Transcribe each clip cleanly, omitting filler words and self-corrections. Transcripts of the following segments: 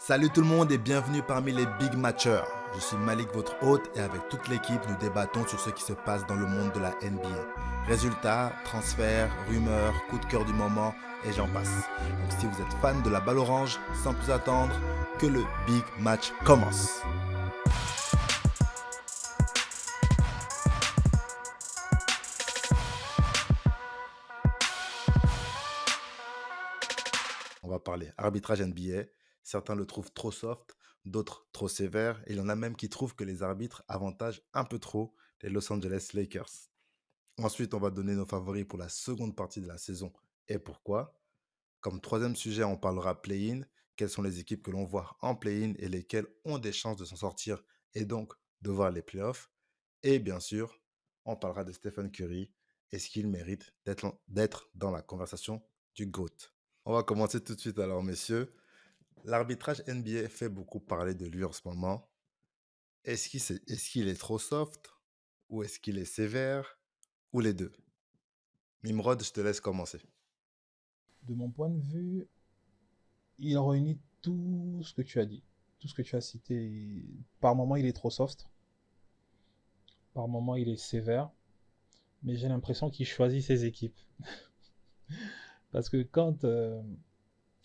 Salut tout le monde et bienvenue parmi les Big Matchers. Je suis Malik, votre hôte, et avec toute l'équipe, nous débattons sur ce qui se passe dans le monde de la NBA. Résultats, transferts, rumeurs, coups de cœur du moment, et j'en passe. Donc si vous êtes fan de la balle orange, sans plus attendre, que le Big Match commence. On va parler arbitrage NBA. Certains le trouvent trop soft, d'autres trop sévère, et il y en a même qui trouvent que les arbitres avantagent un peu trop les Los Angeles Lakers. Ensuite, on va donner nos favoris pour la seconde partie de la saison et pourquoi. Comme troisième sujet, on parlera play-in. Quelles sont les équipes que l'on voit en play-in et lesquelles ont des chances de s'en sortir et donc de voir les playoffs. Et bien sûr, on parlera de Stephen Curry. Est-ce qu'il mérite d'être dans la conversation du GOAT? On va commencer tout de suite alors, messieurs. L'arbitrage NBA fait beaucoup parler de lui en ce moment. Est-ce qu'il est trop soft ou est-ce qu'il est sévère ou les deux? Nimrod, je te laisse commencer. De mon point de vue, il réunit tout ce que tu as dit, tout ce que tu as cité. Par moment, il est trop soft, par moment, il est sévère, mais j'ai l'impression qu'il choisit ses équipes. Parce que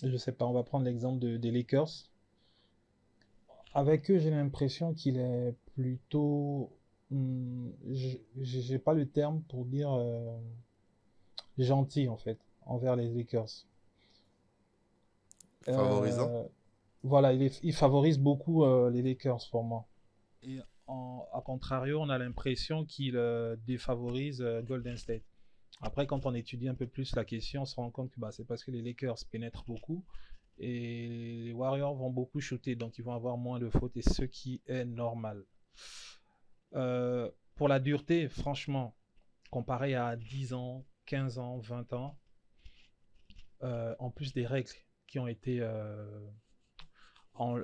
je sais pas, on va prendre l'exemple des Lakers. Avec eux, j'ai l'impression qu'il est plutôt, j'ai pas le terme pour dire gentil en fait envers les Lakers. Favorisant? Euh, voilà, il favorise beaucoup les Lakers pour moi. Et à contrario, on a l'impression qu'il défavorise Golden State. Après, quand on étudie un peu plus la question, on se rend compte que bah, c'est parce que les Lakers pénètrent beaucoup et les Warriors vont beaucoup shooter, donc ils vont avoir moins de fautes, et ce qui est normal. Pour la dureté, franchement, comparé à 10 ans, 15 ans, 20 ans, en plus des règles qui ont été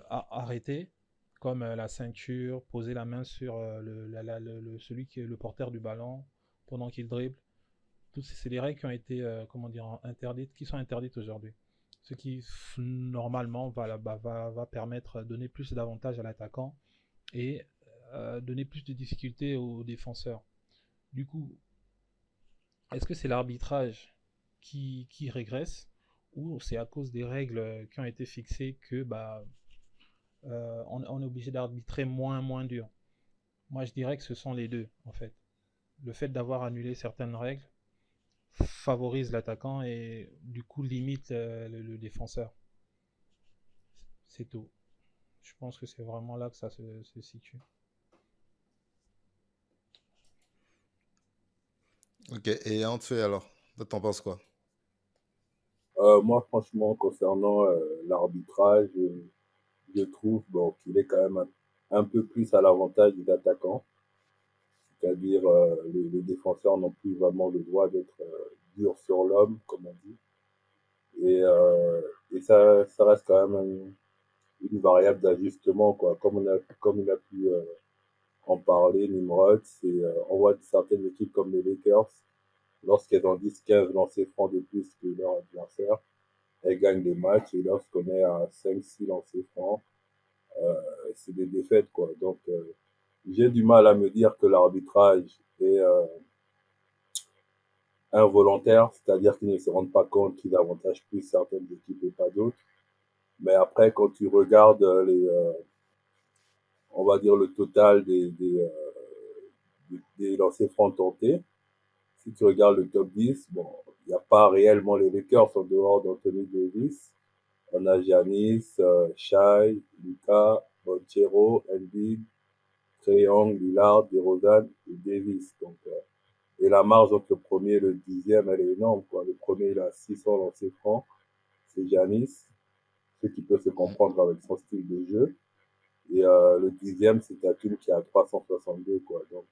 arrêtées, comme la ceinture, poser la main sur celui qui est le porteur du ballon pendant qu'il dribble. Toutes c'est des règles qui ont été comment dire, interdites, qui sont interdites aujourd'hui. Ce qui normalement va permettre de donner plus d'avantages à l'attaquant et donner plus de difficultés aux défenseurs. Du coup, est-ce que c'est l'arbitrage qui régresse ou c'est à cause des règles qui ont été fixées que on est obligé d'arbitrer moins dur? Moi, je dirais que ce sont les deux, en fait. Le fait d'avoir annulé certaines règles favorise l'attaquant et du coup limite le défenseur. C'est tout. Je pense que c'est vraiment là que ça se situe. Ok, et en fait alors, toi t'en penses quoi? Moi, franchement, concernant l'arbitrage, je trouve bon, qu'il est quand même un peu plus à l'avantage des attaquants. C'est-à-dire, les défenseurs n'ont plus vraiment le droit d'être durs sur l'homme, comme on dit. Et ça reste quand même une variable d'ajustement, quoi. Comme il a pu en parler, Nimrod, on voit certaines équipes comme les Lakers, lorsqu'elles ont 10-15 lancers francs de plus que leur adversaire, elles gagnent des matchs. Et lorsqu'on est à 5-6 lancers francs, c'est des défaites, quoi. Donc, j'ai du mal à me dire que l'arbitrage est involontaire, c'est-à-dire qu'ils ne se rendent pas compte qu'ils avantagent plus certaines équipes et pas d'autres. Mais après, quand tu regardes on va dire le total des lancers francs tentés, si tu regardes le top 10, bon, il n'y a pas réellement les Lakers en dehors d'Anthony Davis. On a Giannis, Shai, Luka, Bonchero, Embiid, Trae Young, Lillard, DeRozan et Davis. Donc, et la marge entre le premier et le dixième, elle est énorme, quoi. Le premier, il a 600 lancers francs, c'est Giannis, ce qui peut se Hmm. comprendre avec son style de jeu. Et le dixième, c'est Tatum qui a 362, quoi. Donc,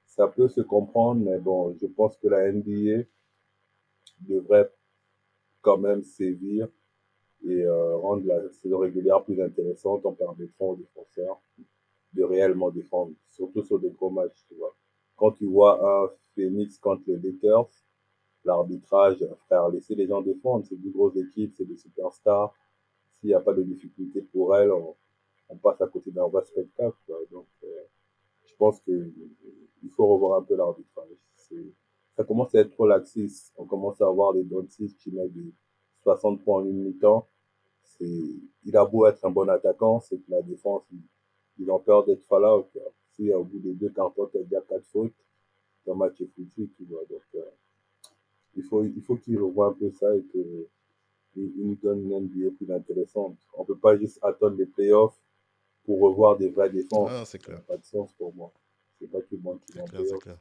ça peut se comprendre, mais bon, je pense que la NBA devrait quand même sévir et rendre la saison régulière plus intéressante en permettant aux défenseurs de réellement défendre, surtout sur des gros matchs, tu vois. Quand tu vois un Phoenix contre les Lakers, l'arbitrage, frère, laissez les gens défendre, c'est des grosses équipes, c'est des superstars. s'il n'y a pas de difficulté pour elle, on passe à côté d'un vrai spectacle, quoi. Donc, je pense que il faut revoir un peu l'arbitrage. Ça commence à être trop laxiste. On commence à avoir des Doncic qui mettent des 60 points en une mi-temps. Il a beau être un bon attaquant, c'est que la défense, ils ont peur d'être fallout, quoi. Si au bout des deux cartons, tu as déjà 4 fautes, ton match est foutu, tu vois. Donc, il faut qu'ils revoient un peu ça et qu'ils nous donnent une NBA plus intéressante. On ne peut pas juste attendre les playoffs pour revoir des vraies Ouais, défenses. non, c'est Ça n'a clair. pas de sens pour moi. C'est pas tout le monde qui va C'est en clair, c'est playoff. clair.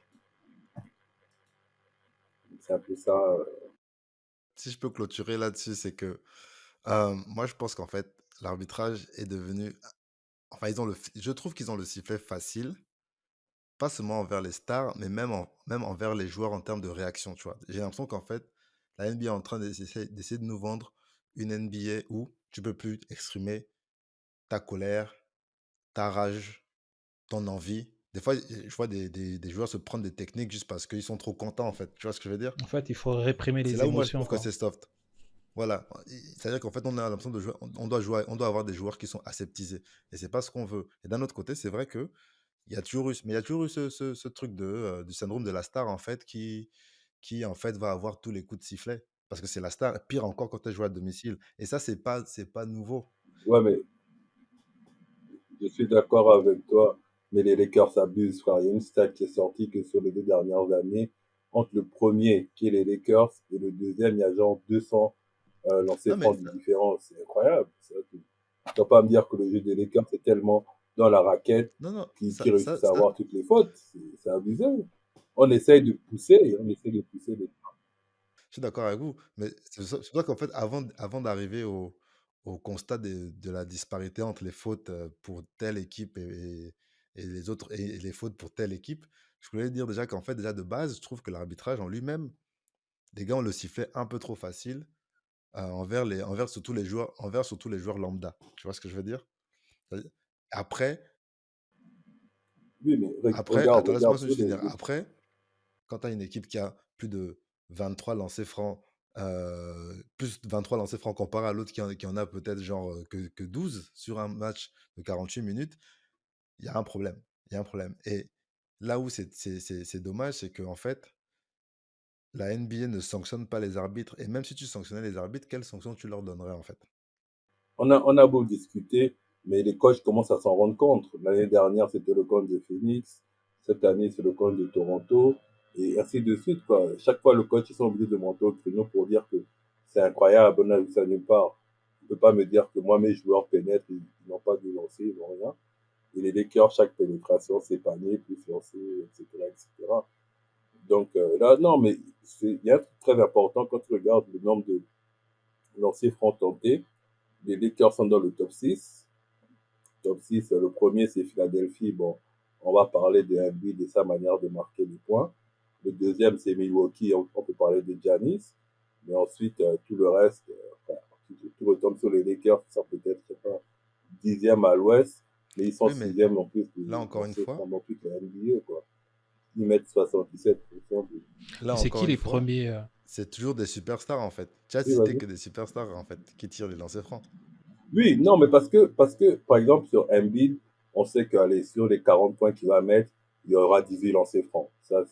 C'est un peu ça. Si je peux clôturer là-dessus, c'est que moi, je pense qu'en fait, l'arbitrage est devenu. Enfin, je trouve qu'ils ont le sifflet facile, pas seulement envers les stars, mais même envers les joueurs en termes de réaction, tu vois. J'ai l'impression qu'en fait, la NBA est en train d'essayer de nous vendre une NBA où tu peux plus exprimer ta colère, ta rage, ton envie. Des fois, je vois des joueurs se prendre des techniques juste parce qu'ils sont trop contents, en fait. Tu vois ce que je veux dire? En fait, il faut réprimer C'est les là où moi, je émotions, trouve que quoi. c'est soft. Voilà. C'est-à-dire qu'en fait, on a l'impression de jouer, on doit avoir des joueurs qui sont aseptisés. Et c'est pas ce qu'on veut. Et d'un autre côté, c'est vrai que il y a toujours eu ce truc du syndrome de la star, en fait, qui en fait, va avoir tous les coups de sifflet. Parce que c'est la star, pire encore quand elle joue à domicile. Et ça, c'est pas nouveau. Ouais, mais je suis d'accord avec toi, mais les Lakers abusent, frère. Il y a une stat qui est sortie que sur les 2 dernières années, entre le premier, qui est les Lakers, et le deuxième, il y a genre 200 lancers Non, mais francs de différence. C'est incroyable. Tu ne vas pas me dire que le jeu des Lakers est tellement dans la raquette non, non, qui réussissent à avoir toutes les fautes. C'est abusé. On essaye de pousser les... je suis d'accord avec vous, mais c'est vrai qu'en fait, avant d'arriver au constat de la disparité entre les fautes pour telle équipe et les autres, et les fautes pour telle équipe, je voulais dire déjà qu'en fait, déjà de base, je trouve que l'arbitrage en lui-même, les gars ont le sifflet un peu trop facile envers surtout les joueurs lambda. Tu vois ce que je veux dire? C'est-à-dire- Après, Oui, mais attends, laisse-moi regarde juste sur finir. Après, quand tu as une équipe qui a plus de 23 lancers francs, plus de 23 lancers francs comparé à l'autre qui en a peut-être genre que 12 sur un match de 48 minutes, il y a un problème. Il y a un problème. Et là où c'est dommage, c'est qu'en fait, la NBA ne sanctionne pas les arbitres. Et même si tu sanctionnais les arbitres, quelles sanctions tu leur donnerais en fait? On a beau discuter, mais les coachs commencent à s'en rendre compte. L'année dernière, c'était le compte de Phoenix. Cette année, c'est le compte de Toronto. Et ainsi de suite, quoi. Chaque fois, le coach, ils sont obligés de monter au créneau pour dire que c'est incroyable, on a vu ça nulle part. Tu ne peux pas me dire que moi, mes joueurs pénètrent, ils n'ont pas de lancer, ils n'ont rien. Et les Lakers, chaque pénétration, c'est panier, plus lancer, etc., etc. Donc là, non, mais il y a un truc très important quand tu regardes le nombre de lancers francs tentés. Les Lakers sont dans le top 6. Top 6, le premier, c'est Philadelphie. Bon, on va parler de Embiid et sa manière de marquer les points. Le deuxième, c'est Milwaukee. On peut parler de Giannis. Mais ensuite, tout le reste, enfin, tout retombe sur les Lakers qui sont peut-être, je sais pas, 10e à l'ouest. Mais ils sont Oui, mais 6e en plus là de encore une lancer fois, pendant toute la NBA, quoi. Ils mettent 77% de... là Et c'est encore qui une les fois, premiers c'est toujours des superstars en fait. Tu as Oui, cité vas-y. que des superstars en fait qui tirent les lancers francs. Oui, non, mais parce que, par exemple, sur Embiid, on sait qu'allez, sur les 40 points qu'il va mettre, il y aura 18 lancers francs. Ça,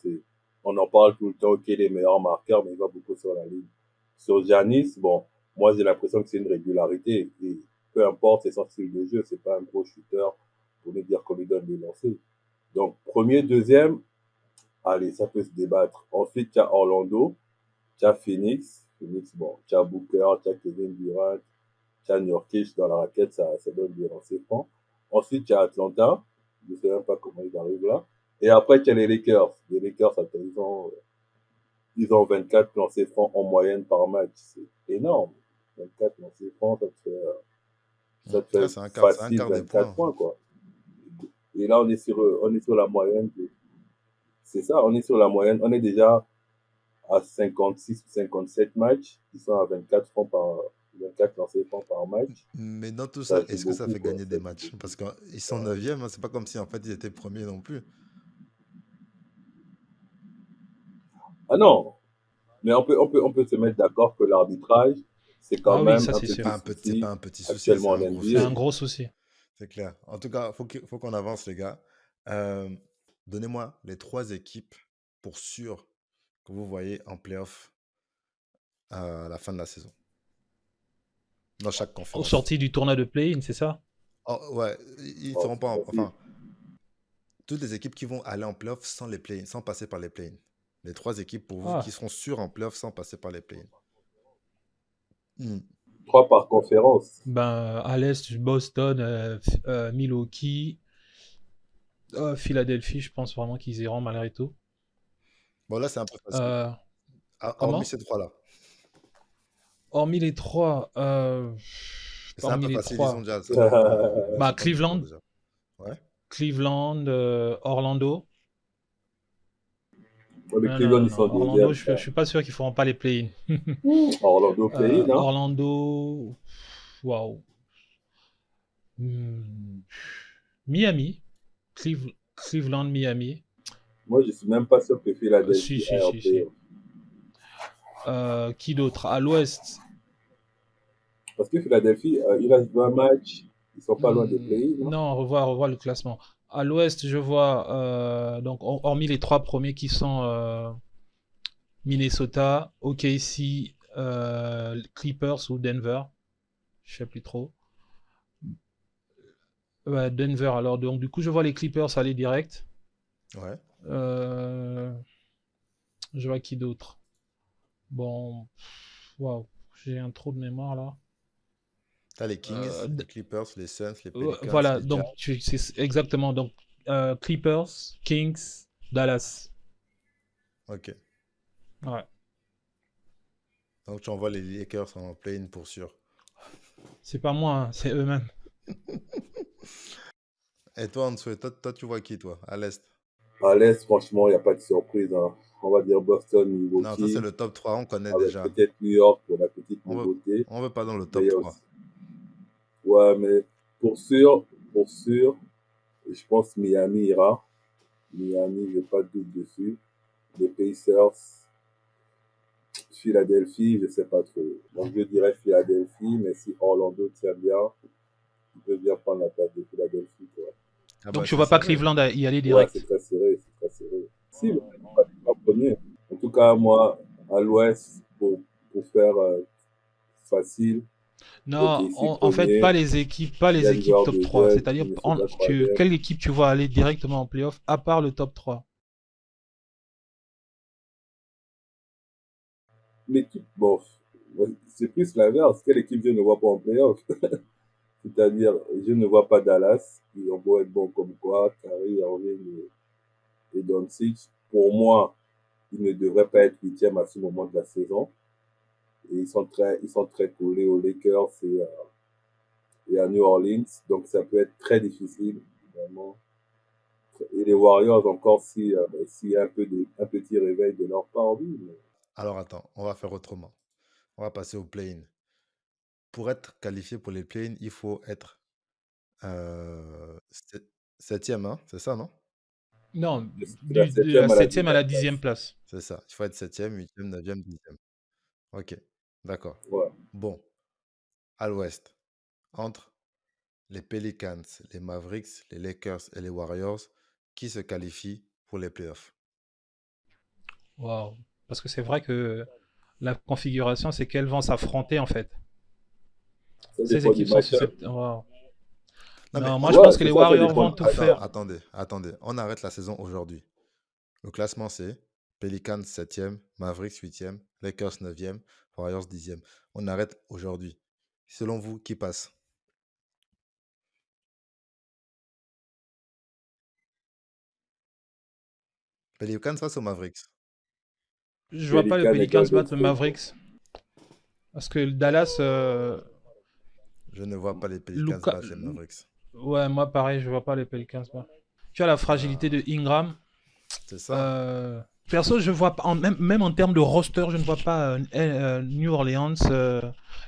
on en parle tout le temps, ok, les meilleurs marqueurs, mais il va beaucoup sur la ligne. Sur Giannis, bon, moi, j'ai l'impression que c'est une régularité. Et peu importe, c'est son style de jeu, c'est pas un gros shooter pour nous dire qu'on lui donne des lancers. Donc, premier, deuxième, allez, ça peut se débattre. Ensuite, il y a Orlando, tu as Phoenix. Phoenix, bon, tu as Booker, tu as Kevin Durant, tu as Nurkic dans la raquette, ça donne des lancers francs. Ensuite, tu as Atlanta. Je ne sais même pas comment ils arrivent là. Et après, tu as les Lakers. Les Lakers, attends, ils ont 24 lancers francs en moyenne par match. C'est énorme. 24 lancers francs, ça te Ouais, fait c'est un facile quart des points 24 en fait. points, quoi. Et là, on est sur la moyenne. C'est ça, on est sur la moyenne. On est déjà à 56 ou 57 matchs. Ils sont à 24 francs 24 lancers francs par match. Mais dans tout ça, Ça joue est-ce que ça beaucoup, fait quoi. gagner Ça des joue matchs? beaucoup. Parce qu'ils sont neuvième, hein, c'est pas comme si en fait ils étaient premiers non plus. Ah non, mais on peut se mettre d'accord que l'arbitrage, c'est quand Ah oui, même ça un c'est C'est sûr. pas petit un petit, c'est pas souci un petit souci, c'est actuellement en un gros C'est un NBA. souci. gros souci. C'est clair. En tout cas, faut qu'on avance, les gars. Euh, Donnez-moi les 3 équipes pour sûr que vous voyez en playoff à la fin de la saison, dans chaque Au conférence. sorti du tournoi de play-in, c'est ça? Oh, ouais, ils Oh, seront c'est pas facile. enfin, toutes les équipes qui vont aller en playoff sans les play sans passer par les play-in. Les 3 équipes pour vous qui Ah, seront sûres en playoff sans passer par les play-in. Hmm. 3 par conférence. ben à l'Est, Boston, Milwaukee, Philadelphie, je pense vraiment qu'ils iront malgré tout. Bon, là, c'est un peu facile. Euh, Hormis comment? ces 3-là. Hormis les trois, C'est un hormis peu les facile, ils ont trois, déjà seulement ils bah sont pas du tour Cleveland, déjà. Ouais. Cleveland, Orlando. Les Non, non, Cleveland, non, ils non. sont Orlando, deuxième, je frère. suis pas sûr qu'ils feront pas les play-in. Orlando play-in, hein. Orlando, waouh. Hmm. Miami, Cleveland, Miami. Moi, je suis même pas sûr que Si, Philadelphie si, aille en si, si. play-off. Qui d'autre? À l'Ouest, Parce que Philadelphie, il reste 20 matchs. Ils sont pas loin des play-in, non? non, revoir le classement. À l'Ouest, je vois donc hormis les trois premiers qui sont Minnesota, OKC, Clippers ou Denver, je sais plus trop. Ouais, Denver alors. Donc du coup, je vois les Clippers aller direct. Ouais. Euh, je vois qui d'autre. Bon, waouh, j'ai un trou de mémoire là. T'as les Kings, les Clippers, les Suns, les Pelicans, Voilà, les donc Jazz. c'est exactement donc Clippers, Kings, Dallas. Ok. Ouais, Donc tu envoies les Lakers en play-in pour sûr. c'est pas moi, hein, c'est eux-mêmes. Et toi, en dessous, toi, tu vois qui, toi, à l'Est? À l'Est, franchement, il n'y a pas de surprise, hein. On va dire Boston, Non, ça, c'est Milwaukee, le top 3, on connaît avec déjà. peut-être New York pour la petite On veut, nouveauté. on veut pas dans le Mais il top y a 3. aussi... Ouais, mais pour sûr, je pense Miami ira. Miami, j'ai pas de doute dessus. Les Pacers, Philadelphie, je sais pas trop. Donc je dirais Philadelphie, mais si Orlando tient bien, il peut bien prendre la place de Philadelphie, quoi. Ah Donc bah, tu c'est vois pas serré. Cleveland y aller Ouais, direct. c'est très serré, c'est très serré. Si, mais pas les premier. En tout cas, moi, à l'Ouest, pour faire facile, Non, OKC en fait, premier, pas les équipes Denver top 3. deuxième, C'est-à-dire, Minnesota troisième. quelle équipe tu vois aller directement en playoff à part le top 3? L'équipe, bon, c'est plus l'inverse. Quelle équipe je ne vois pas en playoff? C'est-à-dire, je ne vois pas Dallas. Ils ont beau être bons comme quoi, Kyrie, Irving et Doncic. Pour moi, ils ne devraient pas être huitième à ce moment de la saison. Et ils sont très collés aux Lakers et à New Orleans. Donc, ça peut être très difficile, vraiment. Et les Warriors, encore s'il y a un petit réveil de leur part, oui. Mais... Alors attends, on va faire autrement. On va passer au play-in. Pour être qualifié pour les play-in, il faut être euh, sept- septième, hein, c'est ça, non? Non, De la de la septième à la 7e à dixième la 10e place. place. C'est ça. Il faut être septième, huitième, neuvième, dixième. Ok, d'accord. Ouais. Bon, à l'ouest, entre les Pelicans, les Mavericks, les Lakers et les Warriors, qui se qualifient pour les playoffs? Waouh. Parce que c'est vrai que la configuration, c'est qu'elles vont s'affronter en fait. Ça Ces dépend du équipes sont match-up. susceptibles. Waouh. Non, mais Non, moi on je Ouais, pense que c'est les ça Warriors dépend vont du tout match-up. faire. Attendez. On arrête la saison aujourd'hui. Le classement, c'est Pelicans 7e, Mavericks 8e, Lakers 9e, Warriors 10e. On arrête aujourd'hui. Selon vous, qui passe? Pelicans face aux Mavericks. Je vois pas le Pelican et Pelicans Golden battre le State. Mavericks. Parce que Dallas, Je ne vois pas les Pelicans Luka, battre les Mavericks. ouais, moi pareil, je vois pas les Pelicans battre. Tu as la fragilité Ah, de Ingram. c'est ça. Perso, je vois pas, même en termes de roster, je ne vois pas New Orleans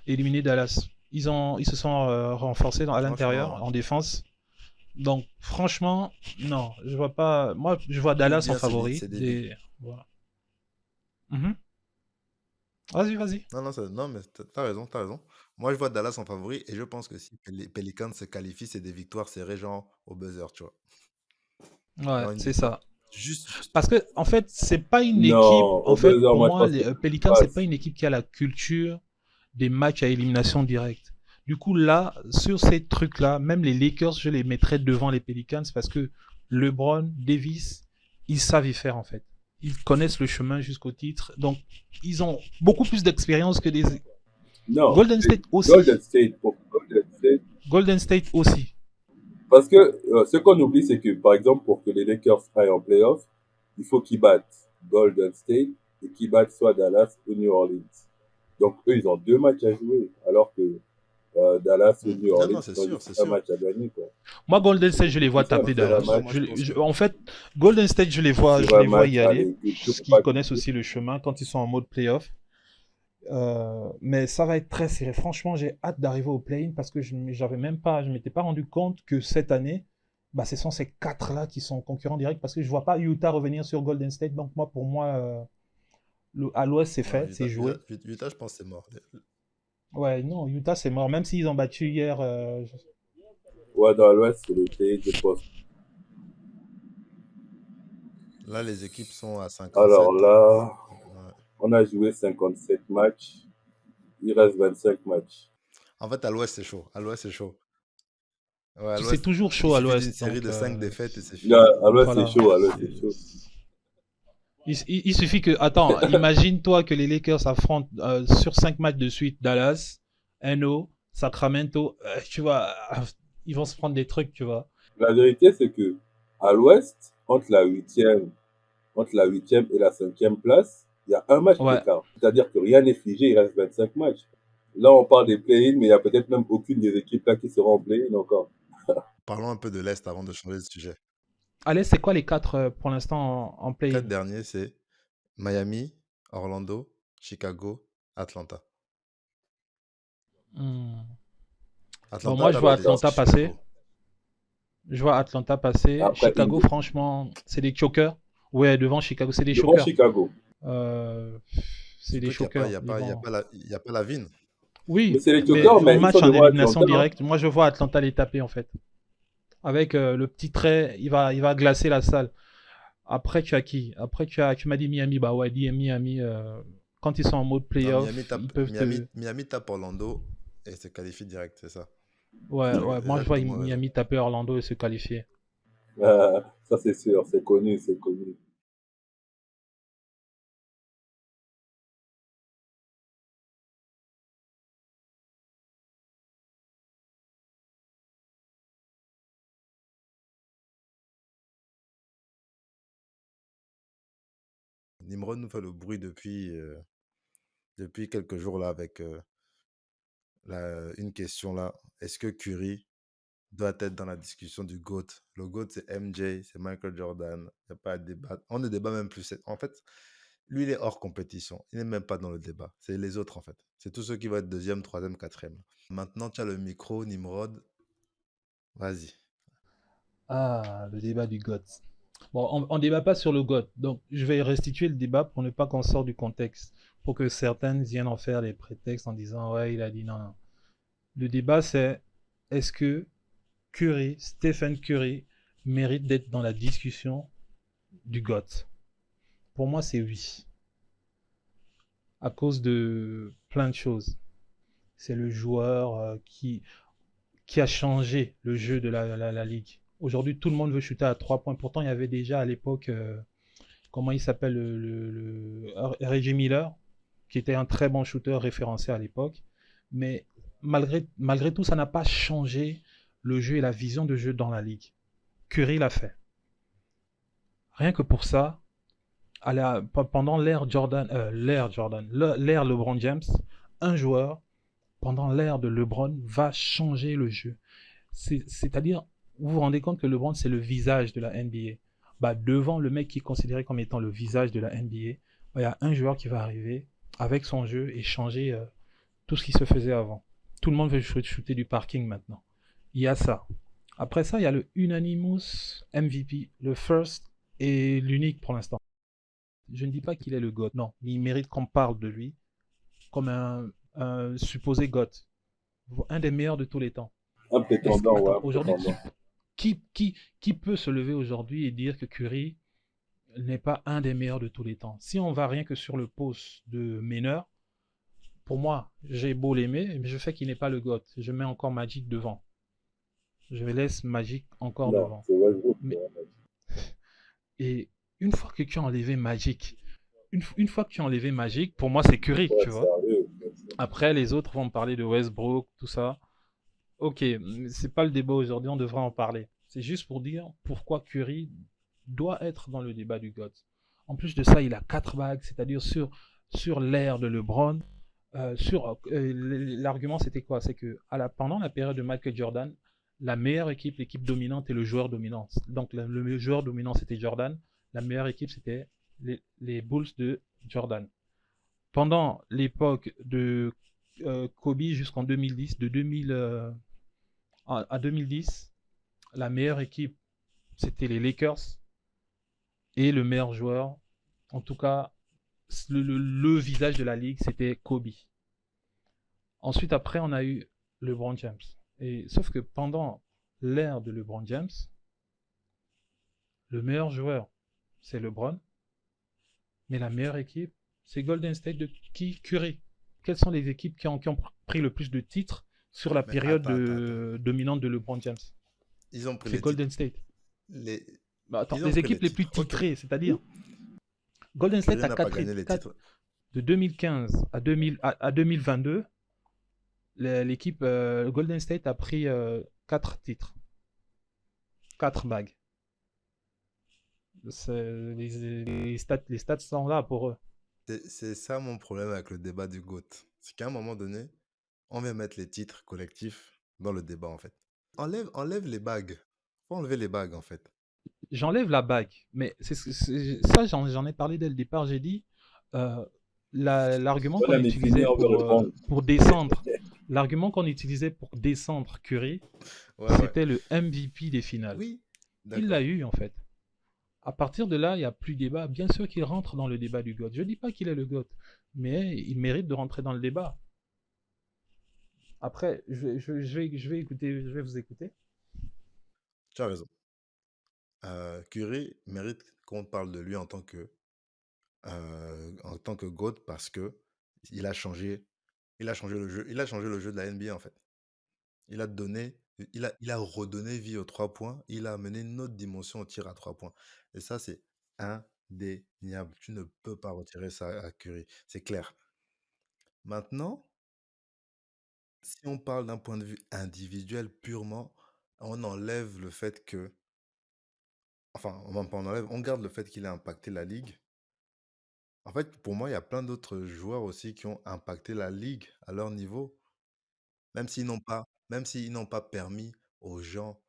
éliminer Dallas. Ils se sont renforcés à l'intérieur, Franchement, en défense. Donc, franchement, non, je vois pas. Moi, je vois ou Dallas en bien favori. c'est des ligues. Voilà. Mhm. Vas-y. Non, non, non, mais t'as raison, t'as raison. Moi, je vois Dallas en favori et je pense que si les Pelicans se qualifient, c'est des victoires serrées, genre au buzzer, tu vois. Ouais, Genre une c'est victoire. ça. Juste. Parce que, en fait, c'est pas une équipe. Non, En au fait, buzzer, pour moi, je moi, pense que les ça Pelicans, c'est pas passe. une équipe qui a la culture des matchs à élimination directe. Du coup, là, sur ces trucs-là, même les Lakers, je les mettrais devant les Pelicans parce que LeBron, Davis, ils savent y faire, en fait. Ils connaissent le chemin jusqu'au titre. Donc, ils ont beaucoup plus d'expérience que des. Non, Golden c'est State aussi. Golden State. Pour Golden State. Golden State aussi. Parce que ce qu'on oublie, c'est que, par exemple, pour que les Lakers aillent en playoff, il faut qu'ils battent Golden State et qu'ils battent soit Dallas ou New Orleans. Donc, eux, ils ont 2 matchs à jouer, alors que Dallas ou New Non, non, Orleans, c'est ils ont sûr, juste c'est un sûr. match à gagner, quoi. Moi, Golden State, je les vois Plus un, taper sur un Dallas. Non, moi, match, je pense que. En fait, Golden State, je sur un les vois match, y aller allez, tu parce peux qu'ils pas connaissent gagner. aussi le chemin quand ils sont en mode playoff. Mais ça va être très serré. Franchement, j'ai hâte d'arriver au play-in parce que je m'étais pas rendu compte que cette année, bah, ce sont ces quatre-là qui sont concurrents directs parce que je vois pas Utah revenir sur Golden State. Donc moi, pour moi, à l'Ouest, c'est Non, fait, c'est joué. Utah, je pense que c'est mort. Ouais, non, Utah, c'est mort. Même s'ils ont battu hier. Ouais, dans l'Ouest, c'est le pays de poste. Là, les équipes sont à Alors 57. là, Ouais. on a joué 57 matchs. Il reste 25 matchs. En fait, à l'Ouest, c'est chaud. À l'Ouest, c'est chaud. Ouais, à C'est l'Ouest, toujours il chaud à suffit d'une l'Ouest. série Donc, de 5 défaites et c'est Là, fini. à l'Ouest, c'est voilà. chaud. À l'Ouest, c'est chaud. Il suffit que. Attends, imagine-toi que les Lakers affrontent sur 5 matchs de suite Dallas, NO, Sacramento. Tu vois, ils vont se prendre des trucs, tu vois. La vérité, c'est que à l'Ouest, entre la huitième et la 5e place, il y a un match Ouais. d'écart. C'est-à-dire que rien n'est figé, il reste 25 matchs. Là, on parle des play-in, mais il n'y a peut-être même aucune des équipes là qui seront en play-in encore. Parlons un peu de l'Est avant de changer de sujet. Allez, c'est quoi les 4 pour l'instant en Les play-in? 4 derniers, c'est Miami, Orlando, Chicago, Atlanta. Bon, Atlanta moi, je tape vois Atlanta. Atlanta Chicago. passer. Je vois Atlanta passer. Après, Chicago, franchement, c'est des chokers. Ouais, devant Chicago, c'est des devant chokers. Chicago. C'est des Surtout qu'il chokers. n'y a, pas- y a pas la- y a pas la Vine. Mais Oui, c'est les mais chokers, en mais ils match sont en devant élimination Atlanta. directe, moi, je vois Atlanta les taper, en fait. Avec le petit trait, il va glacer la salle. Après, tu as qui? Après, tu m'as dit Miami. Bah ouais, dis Miami. Quand ils sont en mode Non, playoff, ils peuvent te. Miami tape Orlando et se qualifie direct, c'est ça. Ouais, ouais. Et Moi, là, je vois tout le monde raison. Miami taper Orlando et se qualifier. Ça, c'est sûr, c'est connu, c'est connu. Nimrod nous fait le bruit depuis quelques jours là avec une question là. Est-ce que Curry doit être dans la discussion du GOAT? Le GOAT, c'est MJ, c'est Michael Jordan. Il n'y a pas à débattre. On ne débat même plus. En fait, lui, il est hors compétition. Il n'est même pas dans le débat. C'est les autres, en fait. C'est tous ceux qui vont être deuxième, troisième, quatrième. Maintenant, tu as le micro, Nimrod. Vas-y. Ah, le débat du GOAT. Bon, on débat pas sur le GOAT. Donc, je vais restituer le débat pour ne pas qu'on sorte du contexte. Pour que certaines viennent en faire des prétextes en disant, ouais, il a dit non, non. Le débat, c'est est-ce que Stephen Curry, mérite d'être dans la discussion du GOAT? Pour moi, c'est oui. À cause de plein de choses. C'est le joueur qui a changé le jeu de la ligue. Aujourd'hui, tout le monde veut shooter à 3 points. Pourtant, il y avait déjà à l'époque, comment il s'appelle, Reggie Miller, qui était un très bon shooter référencé à l'époque. Mais malgré tout, ça n'a pas changé le jeu et la vision de jeu dans la ligue. Curry l'a fait. Rien que pour ça, pendant l'ère LeBron James, un joueur, pendant l'ère de LeBron, va changer le jeu. C'est-à-dire, vous vous rendez compte que LeBron, c'est le visage de la NBA. Bah, devant le mec qui est considéré comme étant le visage de la NBA, bah, il y a un joueur qui va arriver avec son jeu et changer tout ce qui se faisait avant. Tout le monde veut shooter du parking maintenant. Il y a ça. Après ça, il y a le unanimous MVP, le first et l'unique pour l'instant. Je ne dis pas qu'il est le GOAT, non, mais il mérite qu'on parle de lui comme un supposé GOAT, un des meilleurs de tous les temps. Un prétendant, ouais, un Aujourd'hui, prétendant. qui peut se lever aujourd'hui et dire que Curry n'est pas un des meilleurs de tous les temps? Si on va rien que sur le poste de meneur, pour moi, j'ai beau l'aimer, mais je fais qu'il n'est pas le GOAT. Je mets encore Magic devant. Je laisse Magic encore Non, devant. c'est Westbrook. Mais- Et une fois que tu as enlevé Magic, une fois que tu as enlevé Magic, pour moi c'est Curry, Ouais, tu vois. sérieux, bien sûr. Après, les autres vont me parler de Westbrook, tout ça. Ok, c'est pas le débat aujourd'hui, on devrait en parler. C'est juste pour dire pourquoi Curry doit être dans le débat du GOAT. En plus de ça, il a 4 bagues, c'est-à-dire sur l'ère de LeBron. L'argument c'était quoi? C'est que pendant la période de Michael Jordan, la meilleure équipe, l'équipe dominante et le joueur dominant. Donc le joueur dominant c'était Jordan, la meilleure équipe c'était les Bulls de Jordan. Pendant l'époque de Kobe jusqu'en 2010, de 2000 à 2010, la meilleure équipe c'était les Lakers et le meilleur joueur, en tout cas le visage de la ligue, c'était Kobe. Ensuite, après, on a eu LeBron James. Sauf que pendant l'ère de LeBron James, le meilleur joueur, c'est LeBron, mais la meilleure équipe, c'est Golden State de Curry. Quelles sont les équipes qui ont pris le plus de titres sur la période dominante de LeBron James? Ils ont pris c'est les Golden State. Les équipes les plus titrées, c'est-à-dire Golden State a 4 titres. De 2015 à 2022, l'équipe Golden State a pris 4 titres. 4 bagues. Les stats sont là pour eux. C'est ça mon problème avec le débat du GOAT. C'est qu'à un moment donné, on vient mettre les titres collectifs dans le débat en fait. Enlève les bagues. Faut enlever les bagues en fait. J'enlève la bague, mais ça j'en ai parlé dès le départ. J'ai dit l'argument qu'on utilisait pour descendre, l'argument qu'on utilisait pour descendre Curry, c'était le MVP des finales. Oui, il l'a eu en fait. À partir de là, il n'y a plus de débat. Bien sûr qu'il rentre dans le débat du GOAT. Je ne dis pas qu'il est le GOAT, mais il mérite de rentrer dans le débat. Après, je vais vous écouter. Tu as raison. Curry mérite qu'on parle de lui en tant que GOAT parce que il a changé le jeu. Il a changé le jeu de la NBA en fait. Il a redonné vie aux 3 points. Il a amené une autre dimension au tir à 3 points. Et ça, c'est indéniable. Tu ne peux pas retirer ça à Curry. C'est clair. Maintenant, si on parle d'un point de vue individuel purement, on enlève le fait que... Enfin, on garde le fait qu'il a impacté la ligue. En fait, pour moi, il y a plein d'autres joueurs aussi qui ont impacté la ligue à leur niveau. Même s'ils n'ont pas permis aux gens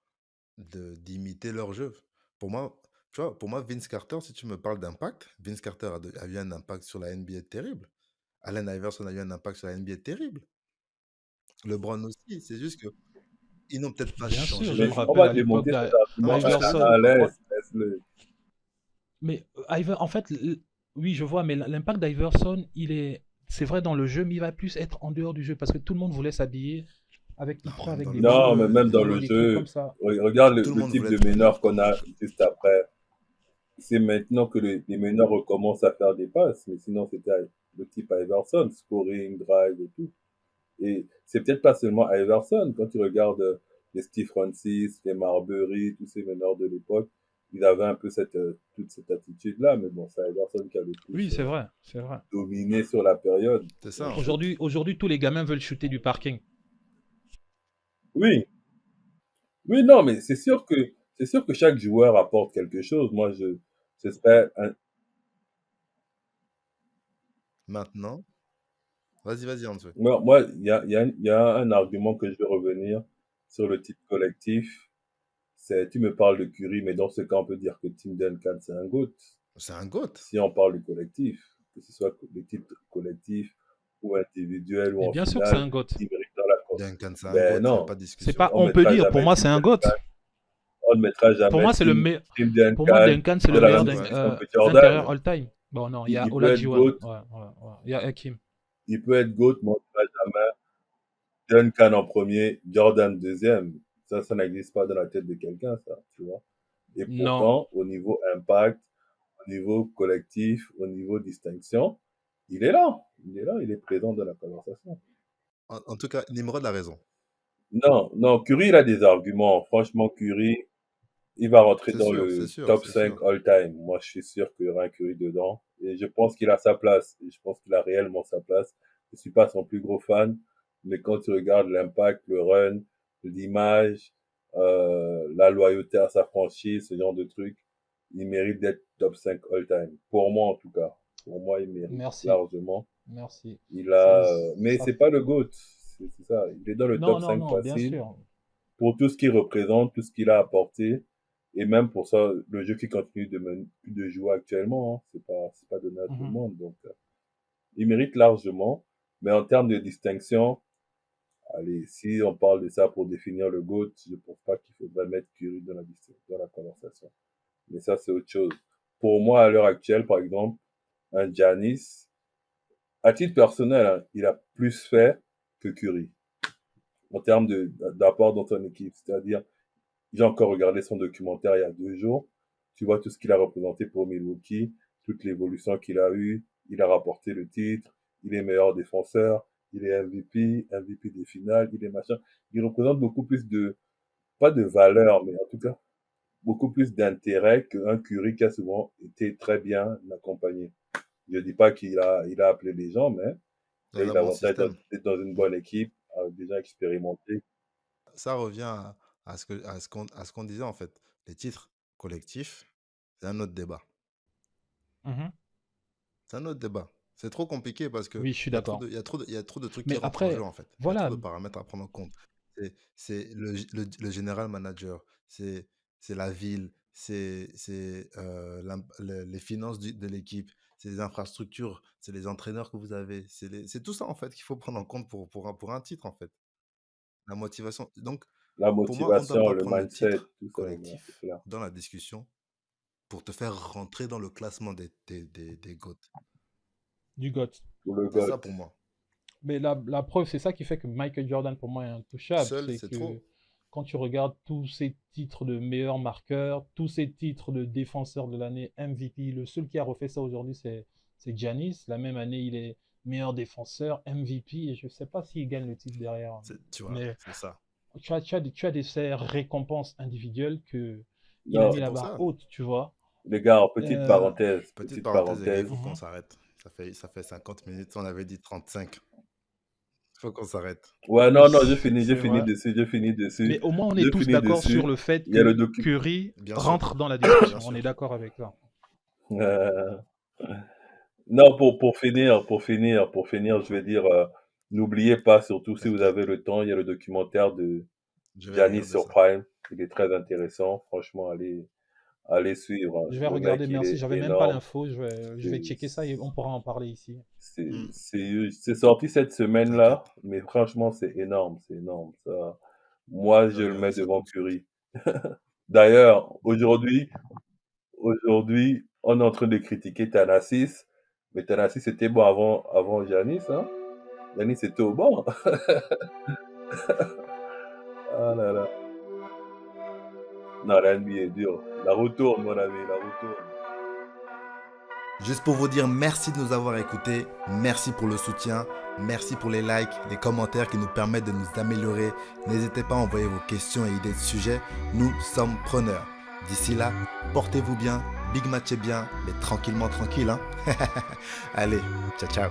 d'imiter leur jeu. Pour moi, tu vois, Vince Carter, si tu me parles d'impact, Vince Carter a eu un impact sur la NBA terrible. Allen Iverson a eu un impact sur la NBA terrible. LeBron aussi, c'est juste que ils n'ont peut-être pas changé. Bien sûr, je me rappelle à l'époque d'Iverson. Mais en fait, oui, je vois, mais l'impact d'Iverson, c'est vrai dans le jeu, mais il va plus être en dehors du jeu parce que tout le monde voulait s'habiller avec des non, mais même dans le jeu, regarde le type de meneur qu'on a juste après. C'est maintenant que les meneurs recommencent à faire des passes, mais sinon c'était le type Iverson, scoring, drive et tout. Et c'est peut-être pas seulement Iverson, quand tu regardes les Steve Francis, les Marbury, tous ces meneurs de l'époque, ils avaient un peu toute cette attitude-là, mais bon, c'est Iverson qui a le plus oui, c'est vrai. dominé sur la période. C'est ça. Aujourd'hui, tous les gamins veulent shooter du parking. Oui. Oui, non, mais c'est sûr que chaque joueur apporte quelque chose. Moi, ce serait Maintenant, vas-y, Antoine. Moi, il y a un argument que je vais revenir sur le titre collectif. Tu me parles de Curry, mais dans ce cas, on peut dire que Tim Duncan, c'est un GOAT. C'est un GOAT. Si on parle du collectif, que ce soit le titre collectif ou individuel ou en bien finale, sûr que c'est un GOAT. Duncan, c'est un GOAT, non, pas de discussion. C'est pas, on peut dire, pour moi, c'est un GOAT. On ne mettra jamais. Pour moi, c'est le meilleur. Pour moi, Duncan, c'est le meilleur intérieur all-time. Bon, non, il y a Olajuwon. Il y a Hakim. Il peut être GOAT, mais on ne dira jamais Duncan en premier, Jordan deuxième. Ça n'existe pas dans la tête de quelqu'un, ça, tu vois. Et Non. pourtant, au niveau impact, au niveau collectif, au niveau distinction, il est là. Il est là, il est présent dans la conversation. En tout cas, Nimrod a raison. Non, non, Curry, il a des arguments. Franchement, Curry, il va rentrer C'est dans sûr, c'est le sûr, top c'est 5 sûr. all-time. Moi, je suis sûr qu'il y aura un Curry dedans. Et je pense qu'il a sa place. Et je pense qu'il a réellement sa place. Je suis pas son plus gros fan. Mais quand tu regardes l'impact, le run, l'image, la loyauté à sa franchise, ce genre de trucs, il mérite d'être top 5 all-time. Pour moi, en tout cas. Pour moi, il mérite Merci. largement. Merci. Il Ça, a, mais ça... c'est pas le GOAT. C'est ça. Il est dans le Non, top non, 5 non, bien facile sûr. pour tout ce qu'il représente, tout ce qu'il a apporté, et même pour ça, le jeu qui continue de jouer actuellement, hein, c'est pas donné à tout le Mhm. monde, donc il mérite largement. Mais en termes de distinction, allez, si on parle de ça pour définir le GOAT, je pense pas qu'il faudrait mettre Curry dans la conversation. Mais ça, c'est autre chose. Pour moi, à l'heure actuelle, par exemple, un Giannis, à titre personnel, hein, il a plus fait que Curry en termes d'apport dans son équipe. C'est-à-dire, j'ai encore regardé son documentaire il y a 2 jours. Tu vois tout ce qu'il a représenté pour Milwaukee, toute l'évolution qu'il a eue. Il a rapporté le titre. Il est meilleur défenseur. Il est MVP, MVP des finales. Il est machin. Il représente beaucoup plus pas de valeur, mais en tout cas, beaucoup plus d'intérêt qu'un Curry qui a souvent été très bien accompagné. Je dis pas il a appelé les gens, mais il a Dans eu un bon l'avantage système. d'être dans une bonne équipe, déjà expérimenté. Ça revient à ce qu'on disait en fait. Les titres collectifs, c'est un autre débat. Mhm. C'est un autre débat. C'est trop compliqué parce que Oui, je suis il y a trop d'accord. de, il y a trop de, il y a trop de trucs qui Mais rentrent en jeu après, en fait. Il y a trop voilà. de paramètres à prendre en compte. C'est le général manager, c'est la ville, les finances de l'équipe, c'est les infrastructures, c'est les entraîneurs que vous avez, c'est tout ça en fait qu'il faut prendre en compte pour un titre en fait. La motivation. Donc, La pour moi, on ne doit motivation, pas le prendre le mindset, titre tout ça, ouais, c'est collectif clair. dans la discussion pour te faire rentrer dans le classement des GOAT. Du GOAT. Pour le C'est ça GOAT. pour moi. Mais la preuve, c'est ça qui fait que Michael Jordan, pour moi, est intouchable. Seul, C'est c'est que trop. quand tu regardes tous ces titres de meilleur marqueur, tous ces titres de défenseur de l'année, MVP, le seul qui a refait ça aujourd'hui, c'est Giannis. La même année, il est meilleur défenseur, MVP, et je ne sais pas s'il gagne le titre derrière. Tu vois, Mais c'est ça. tu as ces récompenses individuelles qu'il a Non, mis C'est la pour barre ça. haute, tu vois. les gars, Euh, Petite petite parenthèse, les gars, il parenthèse. faut qu'on mhm. s'arrête. Ça fait 50 minutes, on avait dit 35. Il faut qu'on s'arrête. Ouais, non, Oui, non, c'est vrai. j'ai fini dessus, Mais au moins, on est j'ai tous fini d'accord sur dessus. le fait Il y a le que docu. Curry Bien sûr, rentre dans la bien discussion. On est sûr. d'accord avec ça. Euh, non, pour finir, je vais dire, n'oubliez pas, surtout si vous avez T'inquiète, le temps, il y a le documentaire de je vais Giannis regarder sur ça. Prime. Il est très intéressant. Franchement, allez suivre, hein. Je vais Le regarder, mec, il merci. est J'avais même pas énorme. l'info. Je vais C'est, checker ça et on pourra en parler ici. Hmm, c'est sorti cette semaine-là, t'inquiète, mais franchement, c'est énorme, ça. Moi, je vais je le regarder mets ça devant tout de suite. Curry. D'ailleurs, aujourd'hui, on est en train de critiquer Thanasis, mais Thanasis était bon avant Giannis, hein. Giannis était au banc. Ah là là. Non, la NBA est dure. La retourne, mon ami, la retourne. Juste pour vous dire merci de nous avoir écoutés, merci pour le soutien, merci pour les likes, les commentaires qui nous permettent de nous améliorer. N'hésitez pas à envoyer vos questions et idées de sujets, nous sommes preneurs. D'ici là, portez-vous bien, big match est bien, mais tranquillement tranquille. Hein. Allez, ciao ciao.